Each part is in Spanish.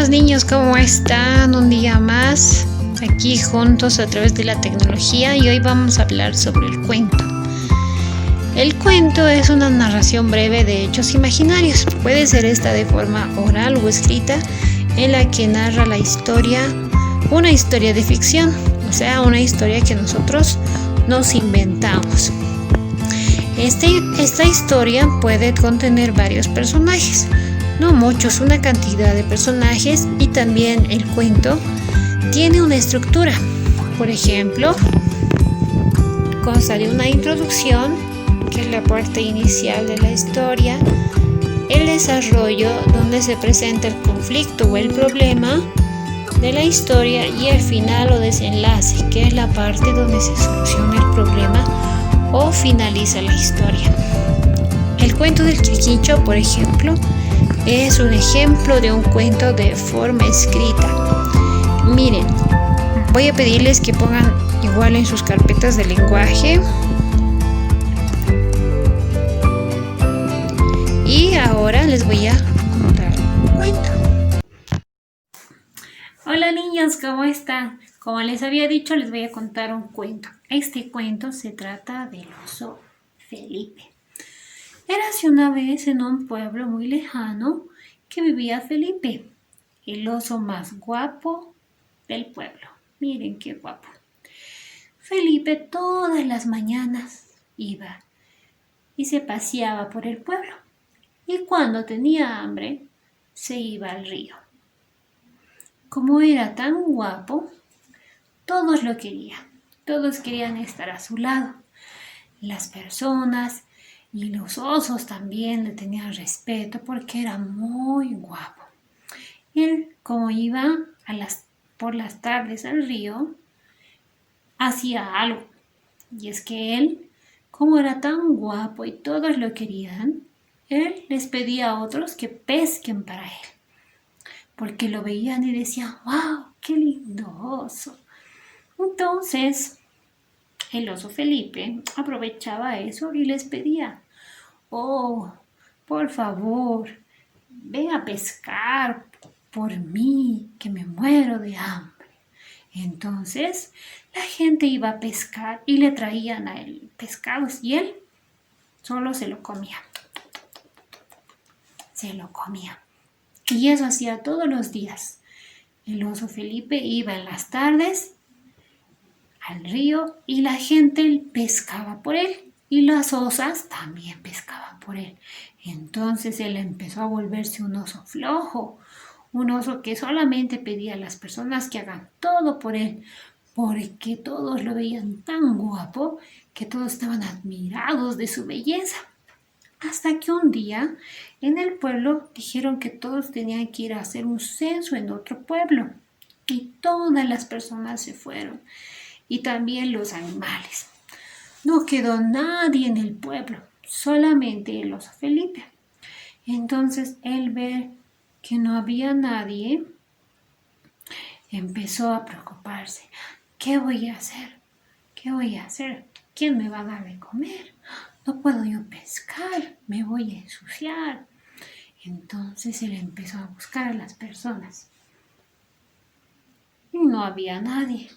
Buenos niños, ¿cómo están? Un día más aquí juntos a través de la tecnología y hoy vamos a hablar sobre el cuento. El cuento es una narración breve de hechos imaginarios. Puede ser esta de forma oral o escrita en la que narra la historia, una historia de ficción, o sea, una historia que nosotros nos inventamos. Esta historia puede contener varios personajes, no muchos, una cantidad de personajes, y también el cuento tiene una estructura. Por ejemplo, consta de una introducción, que es la parte inicial de la historia, el desarrollo, donde se presenta el conflicto o el problema de la historia, y el final o desenlace, que es la parte donde se soluciona el problema o finaliza la historia. El cuento del Quirquincho, por ejemplo, es un ejemplo de un cuento de forma escrita. Miren, voy a pedirles que pongan igual en sus carpetas de lenguaje. Y ahora les voy a contar un cuento. Hola niños, ¿cómo están? Como les había dicho, les voy a contar un cuento. Este cuento se trata del oso Felipe. Érase una vez en un pueblo muy lejano que vivía Felipe, el oso más guapo del pueblo. Miren qué guapo. Felipe todas las mañanas iba y se paseaba por el pueblo, y cuando tenía hambre se iba al río. Como era tan guapo, todos lo querían, todos querían estar a su lado. Las personas y los osos también le tenían respeto porque era muy guapo. Él, como iba por las tardes al río, hacía algo. Y es que él, como era tan guapo y todos lo querían, él les pedía a otros que pesquen para él. Porque lo veían y decían, ¡wow! ¡Qué lindo oso! Entonces, el oso Felipe aprovechaba eso y les pedía, oh, por favor, ven a pescar por mí, que me muero de hambre. Entonces, la gente iba a pescar y le traían a él pescados y él solo se lo comía. Se lo comía. Y eso hacía todos los días. El oso Felipe iba en las tardes al río y la gente pescaba por él. Y las osas también pescaban por él. Entonces él empezó a volverse un oso flojo, un oso que solamente pedía a las personas que hagan todo por él, porque todos lo veían tan guapo que todos estaban admirados de su belleza. Hasta que un día en el pueblo dijeron que todos tenían que ir a hacer un censo en otro pueblo. Y todas las personas se fueron, y también los animales. No quedó nadie en el pueblo, solamente el oso Felipe. Entonces él ve que no había nadie, empezó a preocuparse. ¿Qué voy a hacer? ¿Qué voy a hacer? ¿Quién me va a dar de comer? No puedo yo pescar, me voy a ensuciar. Entonces él empezó a buscar a las personas. Y no había nadie.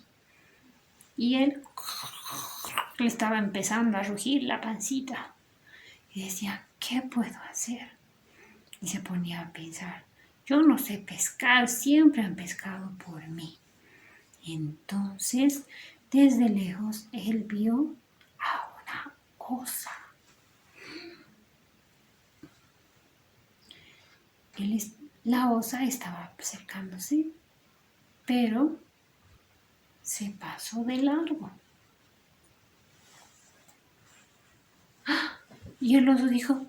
Y él le estaba empezando a rugir la pancita. Y decía, ¿qué puedo hacer? Y se ponía a pensar, yo no sé pescar, siempre han pescado por mí. Entonces, desde lejos, él vio a una osa. La osa estaba acercándose, pero se pasó de largo. Y el oso dijo,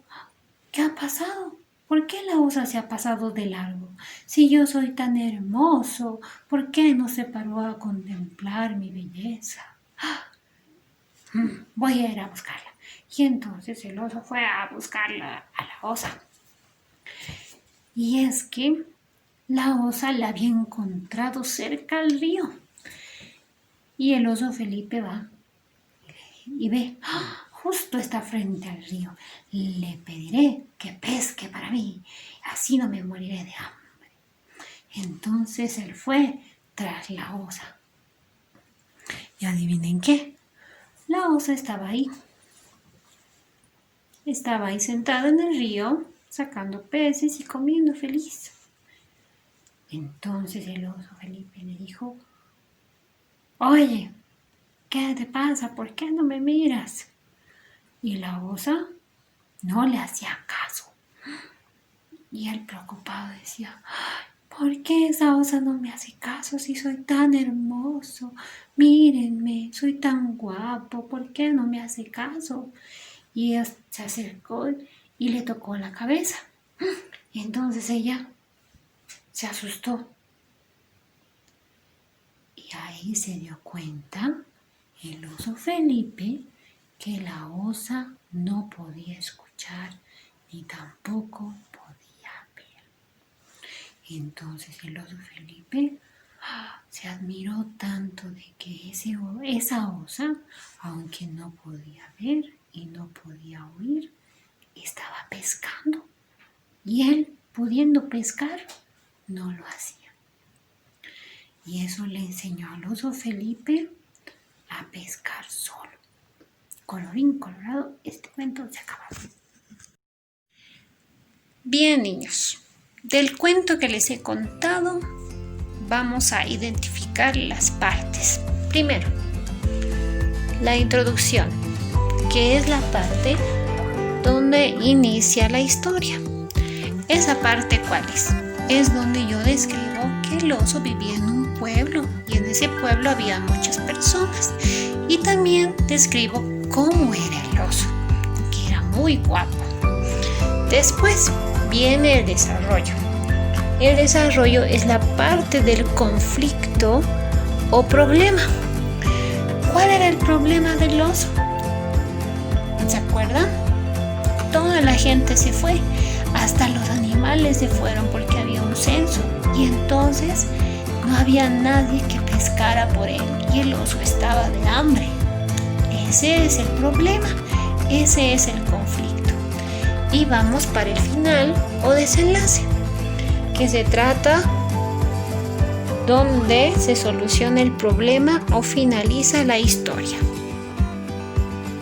¿qué ha pasado? ¿Por qué la osa se ha pasado de largo? Si yo soy tan hermoso, ¿por qué no se paró a contemplar mi belleza? Voy a ir a buscarla. Y entonces el oso fue a buscarla a la osa. Y es que la osa la había encontrado cerca al río. Y el oso Felipe va y ve, justo está frente al río. Le pediré que pesque para mí, así no me moriré de hambre. Entonces él fue tras la osa. Y adivinen qué, la osa estaba ahí. Estaba ahí sentada en el río, sacando peces y comiendo feliz. Entonces el oso Felipe le dijo: oye, ¿qué te pasa? ¿Por qué no me miras? Y la osa no le hacía caso. Y él preocupado decía: ¿por qué esa osa no me hace caso si soy tan hermoso? Mírenme, soy tan guapo, ¿por qué no me hace caso? Y ella se acercó y le tocó la cabeza. Y entonces ella se asustó. Y ahí se dio cuenta el oso Felipe que la osa no podía escuchar ni tampoco podía ver. Entonces el oso Felipe se admiró tanto de que esa osa, aunque no podía ver y no podía oír, estaba pescando. Y él, pudiendo pescar, no lo hacía. Y eso le enseñó al oso Felipe a pescar solo. Colorín colorado, este cuento se acaba. Bien, niños, del cuento que les he contado, vamos a identificar las partes. Primero, la introducción, que es la parte donde inicia la historia. ¿Esa parte cuál es? Es donde yo describo que el oso vivía en un pueblo y en ese pueblo había muchas personas. Y también describo cómo era el oso, que era muy guapo. Después viene el desarrollo. El desarrollo es la parte del conflicto o problema. ¿Cuál era el problema del oso? ¿Se acuerdan? Toda la gente se fue, hasta los animales se fueron porque había un censo y entonces no había nadie que pescara por él y el oso estaba de hambre. Ese es el problema, ese es el conflicto. Y vamos para el final o desenlace, que se trata donde se soluciona el problema o finaliza la historia.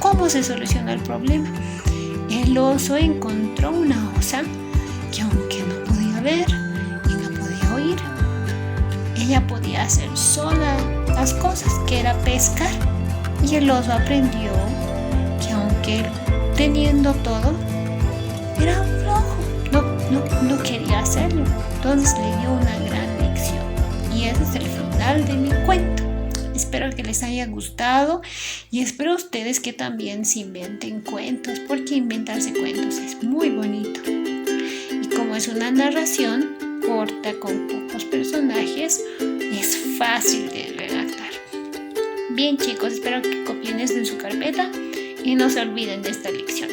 ¿Cómo se soluciona el problema? El oso encontró una osa que, aunque no podía ver y no podía oír, ella podía hacer sola las cosas, que era pescar. Y el oso aprendió que, aunque teniendo todo, era flojo, no quería hacerlo. Entonces le dio una gran lección. Y ese es el final de mi cuento. Espero que les haya gustado y espero ustedes que también se inventen cuentos, porque inventarse cuentos es muy bonito. Y como es una narración corta con pocos personajes, es fácil de redactar. Bien, chicos, espero que copien esto en su carpeta y no se olviden de esta lección.